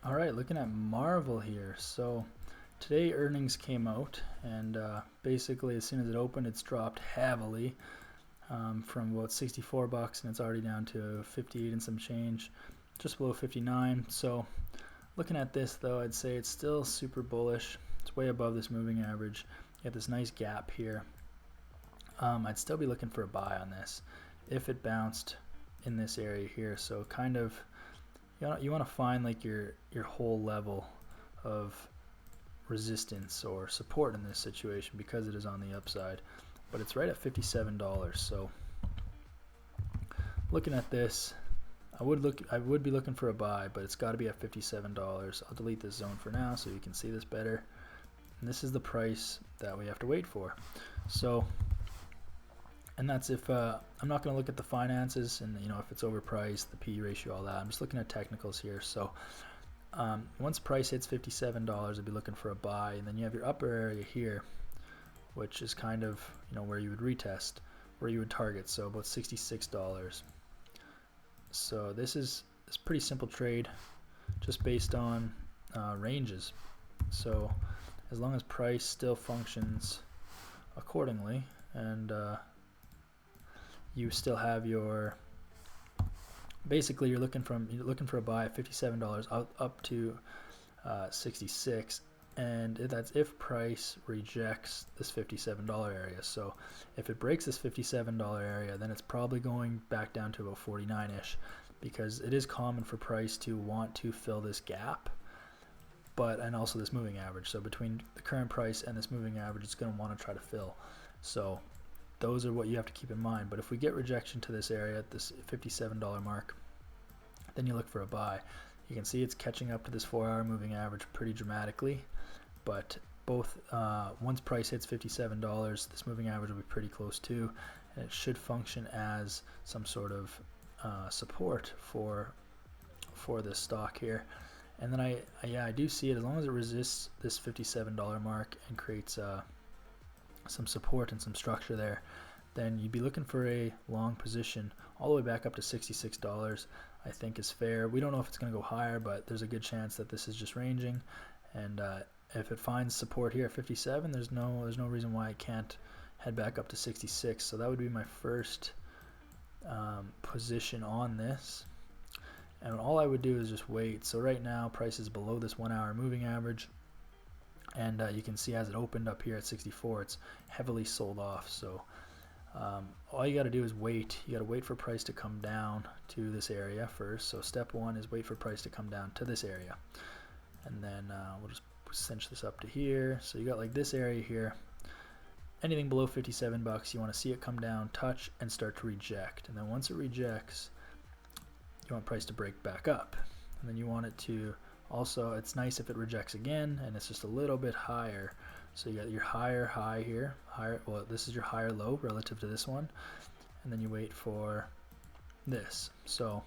All right, looking at Mrvl here. So today earnings came out, and basically as soon as it opened, it's dropped heavily from about 64 bucks, and it's already down to 58 and some change, just below 59. So looking at this though, I'd say it's still super bullish. It's way above this moving average. You have this nice gap here. I'd still be looking for a buy on this if it bounced in this area here. So kind of you want to find like your whole level of resistance or support in this situation because it is on the upside, but it's right at $57. So looking at this, I would be looking for a buy, but it's got to be at $57. I'll delete this zone for now so you can see this better. And this is the price that we have to wait for. So, and that's if I'm not going to look at the finances and if it's overpriced, the P/E ratio, all that. I'm just looking at technicals here. So once price hits $57, I'd be looking for a buy, and then you have your upper area here, which is kind of where you would retest, where you would target. So about $66. So this is a pretty simple trade, just based on ranges. So as long as price still functions accordingly, and you still have your, basically you're looking for a buy at $57 up to 66, and that's if price rejects this $57 area. So if it breaks this $57 area, then it's probably going back down to about 49ish, because it is common for price to want to fill this gap, and also this moving average. So between the current price and this moving average, it's going to want to try to fill. So those are what you have to keep in mind. But if we get rejection to this area at this $57 mark, then you look for a buy. You can see it's catching up to this 4-hour moving average pretty dramatically, but both once price hits $57, this moving average will be pretty close too, and it should function as some sort of support for this stock here. And then I do see it, as long as it resists this $57 mark and creates some support and some structure there, then you'd be looking for a long position all the way back up to $66. I think is fair. We don't know if it's going to go higher, but there's a good chance that this is just ranging, and if it finds support here at 57, there's no reason why it can't head back up to 66. So that would be my first position on this, and all I would do is just wait. So right now price is below this 1-hour moving average, and you can see as it opened up here at 64, it's heavily sold off. So all you got to do is wait. You got to wait for price to come down to this area first. So step one is wait for price to come down to this area, and then we'll just cinch this up to here. So you got like this area here. Anything below 57 bucks, you want to see it come down, touch, and start to reject. And then once it rejects, you want price to break back up, and then you want it to also, it's nice if it rejects again and it's just a little bit higher. So you got your higher high here, well, this is your higher low relative to this one, and then you wait for this. So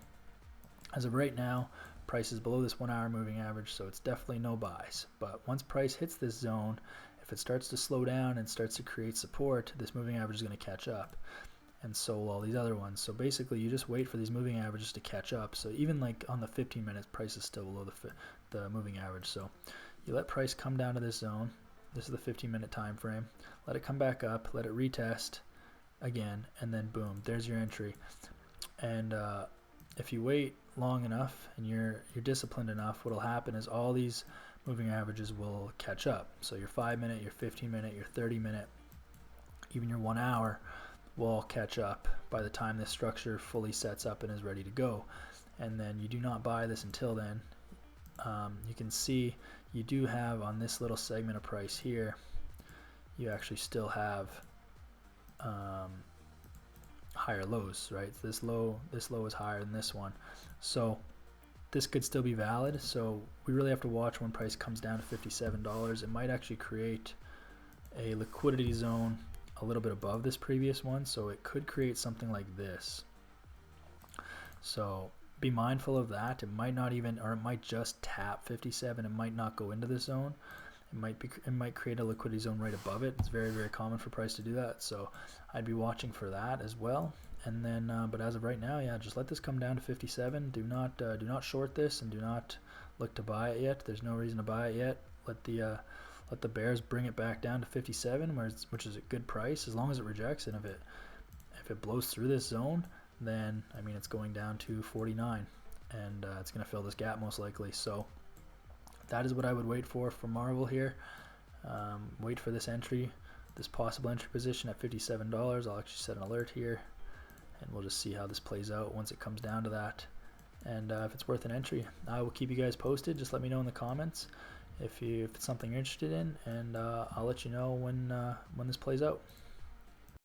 as of right now, price is below this 1-hour moving average, so it's definitely no buys. But once price hits this zone, if it starts to slow down and starts to create support, this moving average is going to catch up, and so will all these other ones. So basically you just wait for these moving averages to catch up. So even like on the 15 minutes, price is still below the moving average. So you let price come down to this zone. This is the 15-minute time frame. Let it come back up, let it retest again, and then boom, there's your entry. And if you wait long enough and you're disciplined enough, what'll happen is all these moving averages will catch up. So your 5-minute, your 15-minute, your 30-minute, even your 1 hour will all catch up by the time this structure fully sets up and is ready to go. And then you do not buy this until then. You can see you do have on this little segment of price here, you actually still have higher lows, right? This low is higher than this one, so this could still be valid. So we really have to watch when price comes down to $57. It might actually create a liquidity zone a little bit above this previous one, so it could create something like this. So be mindful of that. It might not even, or it might just tap 57. It might not go into this zone. It might create a liquidity zone right above it. It's very, very common for price to do that, so I'd be watching for that as well. And then but as of right now, yeah, just let this come down to 57. Do not short this, and do not look to buy it yet. There's no reason to buy it yet. Let the bears bring it back down to 57, which is a good price as long as it rejects. And if it blows through this zone, then I mean it's going down to 49, and it's going to fill this gap most likely. So that is what I would wait for Mrvl here. Wait for this entry, this possible entry position at $57. I'll actually set an alert here, and we'll just see how this plays out once it comes down to that. And if it's worth an entry, I will keep you guys posted. Just let me know in the comments if it's something you're interested in, and I'll let you know when this plays out.